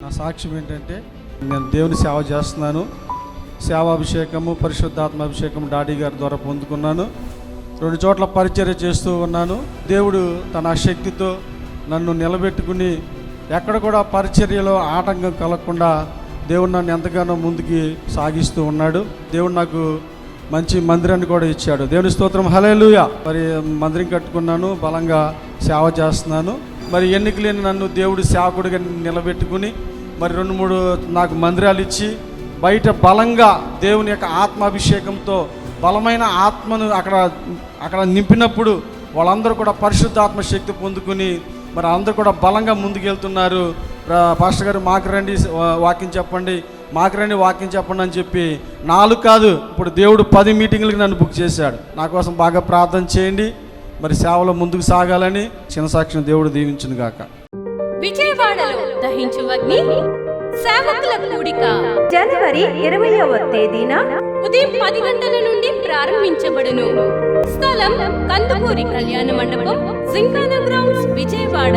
నా సాక్ష్యం ఏంటంటే నేను దేవుని సేవ చేస్తున్నాను. సేవాభిషేకము, పరిశుద్ధాత్మ అభిషేకం డాడీ గారి ద్వారా పొందుకున్నాను. 2 చోట్ల పరిచర్య చేస్తూ ఉన్నాను. దేవుడు తన శక్తితో నన్ను నిలబెట్టుకుని ఎక్కడ కూడా పరిచర్యలో ఆటంకం కలగకుండా దేవుడు నన్ను ఎంతగానో ముందుకి సాగిస్తూ ఉన్నాడు. దేవుడు నాకు మంచి మందిరాన్ని కూడా ఇచ్చాడు. దేవుని స్తోత్రం, హల్లెలూయా. మరి మందిరం కట్టుకున్నాను, బలంగా సేవ చేస్తున్నాను. మరి ఎన్నికలేని నన్ను దేవుడు సేవకుడిగా నిలబెట్టుకుని మరి 2-3 నాకు మందిరాలు ఇచ్చి బయట బలంగా దేవుని యొక్క ఆత్మాభిషేకంతో బలమైన ఆత్మను అక్కడ నింపినప్పుడు వాళ్ళందరూ కూడా పరిశుద్ధాత్మ శక్తి పొందుకుని మరి అందరూ కూడా బలంగా ముందుకెళ్తున్నారు. పాస్టర్ గారు మాకు రండి వాక్యం చెప్పండి, మాకు రండి వాక్యం చెప్పండి అని చెప్పి 4 కాదు, ఇప్పుడు దేవుడు 10 మీటింగ్లకి నన్ను బుక్ చేశాడు. నా కోసం బాగా ప్రార్థన చేయండి. మరి సేవలో ముందుకు సాగాలని చిన్న సాక్ష్యం దేవుడు దీవించును గాక. విజయవాడలో దహించు అగ్ని సేవకుల కూడిక జనవరి 20వ తేదీన ఉదయం 10 గంటల నుండి ప్రారంభించబడును. స్థలం కందుకూరి కళ్యాణ మండపం, జింకానా గ్రౌండ్స్, విజయవాడ.